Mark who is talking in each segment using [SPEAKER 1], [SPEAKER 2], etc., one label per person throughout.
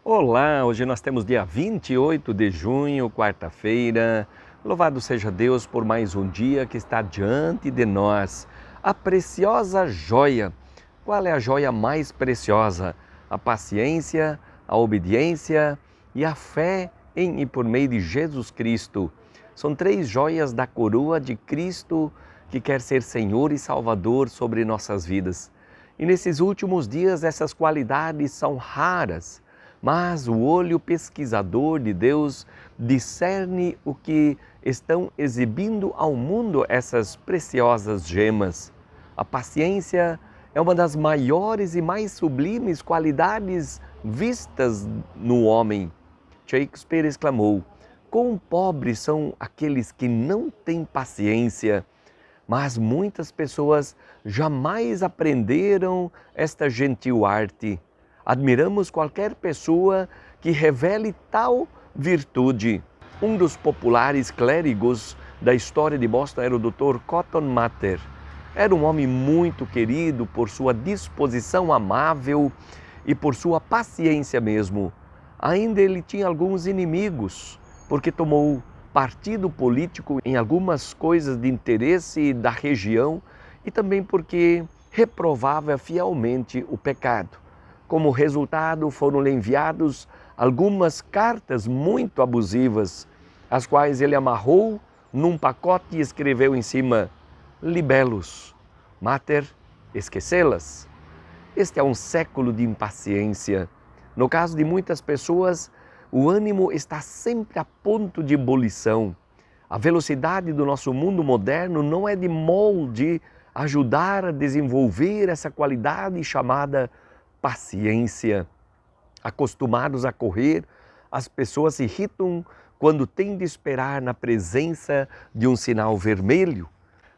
[SPEAKER 1] Olá, hoje nós temos dia 28 de junho, quarta-feira. Louvado seja Deus por mais um dia que está diante de nós. A preciosa joia. Qual é a joia mais preciosa? A paciência, a obediência e a fé em e por meio de Jesus Cristo. São três joias da coroa de Cristo que quer ser Senhor e Salvador sobre nossas vidas. E nesses últimos dias essas qualidades são raras. Mas o olho pesquisador de Deus discerne o que estão exibindo ao mundo essas preciosas gemas. A paciência é uma das maiores e mais sublimes qualidades vistas no homem. Shakespeare exclamou: "Quão pobres são aqueles que não têm paciência!" Mas muitas pessoas jamais aprenderam esta gentil arte. Admiramos qualquer pessoa que revele tal virtude. Um dos populares clérigos da história de Boston era o Dr. Cotton Mather. Era um homem muito querido por sua disposição amável e por sua paciência mesmo. Ainda ele tinha alguns inimigos, porque tomou partido político em algumas coisas de interesse da região e também porque reprovava fielmente o pecado. Como resultado, foram-lhe enviados algumas cartas muito abusivas, as quais ele amarrou num pacote e escreveu em cima: "Libelos, mater, esquecê-las." Este é um século de impaciência. No caso de muitas pessoas, o ânimo está sempre a ponto de ebulição. A velocidade do nosso mundo moderno não é de molde ajudar a desenvolver essa qualidade chamada paciência. Acostumados a correr, as pessoas se irritam quando têm de esperar na presença de um sinal vermelho.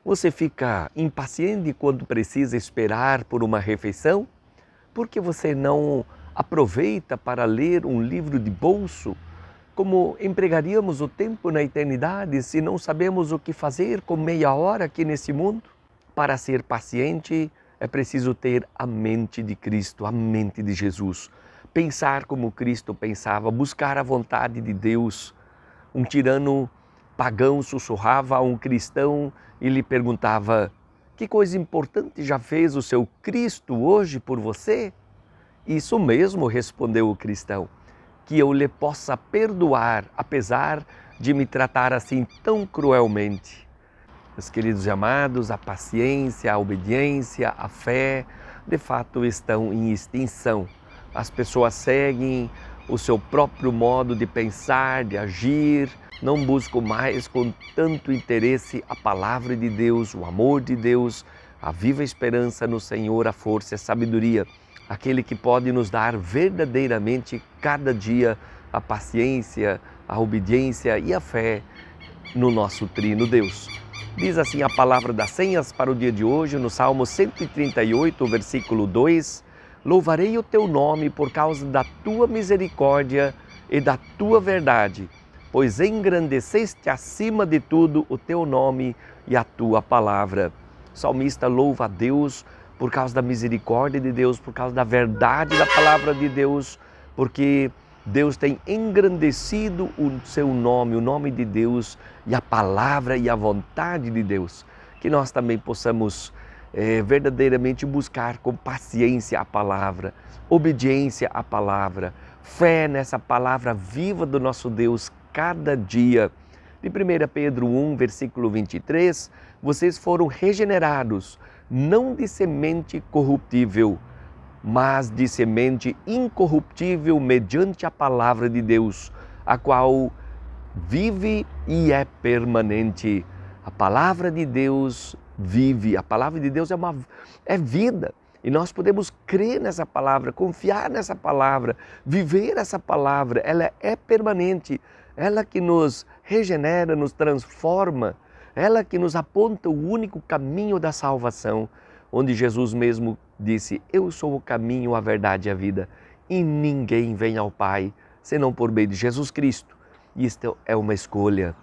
[SPEAKER 1] Você fica impaciente quando precisa esperar por uma refeição? Por que você não aproveita para ler um livro de bolso? Como empregaríamos o tempo na eternidade se não sabemos o que fazer com meia hora aqui nesse mundo? Para ser paciente, é preciso ter a mente de Cristo, a mente de Jesus. Pensar como Cristo pensava, buscar a vontade de Deus. Um tirano pagão sussurrava a um cristão e lhe perguntava: "Que coisa importante já fez o seu Cristo hoje por você?" "Isso mesmo", respondeu o cristão, "que eu lhe possa perdoar, apesar de me tratar assim tão cruelmente." Meus queridos e amados, a paciência, a obediência, a fé, de fato estão em extinção. As pessoas seguem o seu próprio modo de pensar, de agir, não buscam mais com tanto interesse a palavra de Deus, o amor de Deus, a viva esperança no Senhor, a força e a sabedoria, aquele que pode nos dar verdadeiramente cada dia a paciência, a obediência e a fé no nosso Trino Deus. Diz assim a palavra das senhas para o dia de hoje, no Salmo 138, versículo 2: "Louvarei o teu nome por causa da tua misericórdia e da tua verdade, pois engrandeceste acima de tudo o teu nome e a tua palavra." O salmista louva a Deus por causa da misericórdia de Deus, por causa da verdade da palavra de Deus, porque Deus tem engrandecido o seu nome, o nome de Deus e a palavra e a vontade de Deus. Que nós também possamos verdadeiramente buscar com paciência a palavra, obediência à palavra, fé nessa palavra viva do nosso Deus cada dia. De 1 Pedro 1, versículo 23, vocês foram regenerados, não de semente corruptível, mas de semente incorruptível mediante a palavra de Deus, a qual vive e é permanente. A palavra de Deus vive, a palavra de Deus é vida. E nós podemos crer nessa palavra, confiar nessa palavra, viver essa palavra. Ela é permanente, ela que nos regenera, nos transforma, ela que nos aponta o único caminho da salvação, onde Jesus mesmo disse: "Eu sou o caminho, a verdade e a vida, e ninguém vem ao Pai senão por meio de Jesus Cristo." Isto é uma escolha,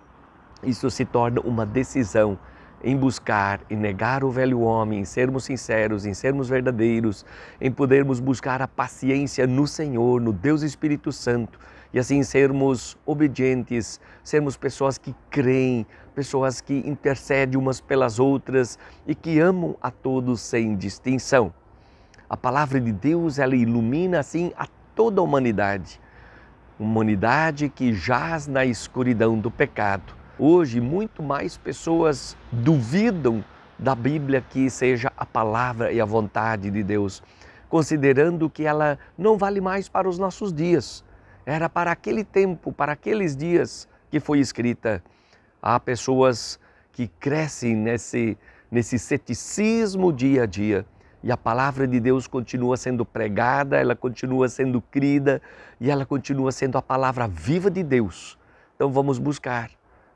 [SPEAKER 1] isso se torna uma decisão em buscar e negar o velho homem, em sermos sinceros, em sermos verdadeiros, em podermos buscar a paciência no Senhor, no Deus Espírito Santo, e assim sermos obedientes, sermos pessoas que creem, pessoas que intercedem umas pelas outras e que amam a todos sem distinção. A palavra de Deus, ela ilumina assim a toda a humanidade. Humanidade que jaz na escuridão do pecado. Hoje, muito mais pessoas duvidam da Bíblia que seja a palavra e a vontade de Deus, considerando que ela não vale mais para os nossos dias. Era para aquele tempo, para aqueles dias que foi escrita. Há pessoas que crescem nesse ceticismo dia a dia. E a palavra de Deus continua sendo pregada, ela continua sendo crida e ela continua sendo a palavra viva de Deus. Então vamos buscar,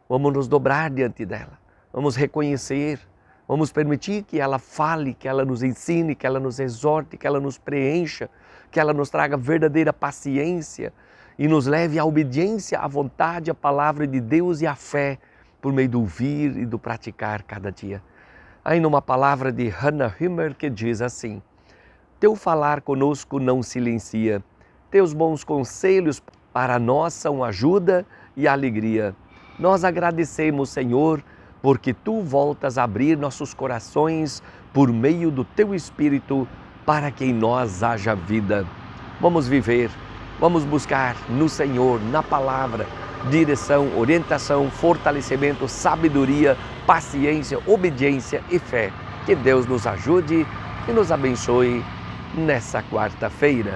[SPEAKER 1] vamos nos dobrar diante dela, vamos reconhecer, vamos permitir que ela fale, que ela nos ensine, que ela nos exorte, que ela nos preencha, que ela nos traga verdadeira paciência e nos leve à obediência, à vontade, à palavra de Deus e à fé por meio do ouvir e do praticar cada dia. Aí numa palavra de Hannah Himmer que diz assim: teu falar conosco não silencia, teus bons conselhos para nós são ajuda e alegria. Nós agradecemos, Senhor, porque tu voltas a abrir nossos corações por meio do teu Espírito para que em nós haja vida. Vamos viver, vamos buscar no Senhor, na palavra, direção, orientação, fortalecimento, sabedoria, paciência, obediência e fé. Que Deus nos ajude e nos abençoe nessa quarta-feira.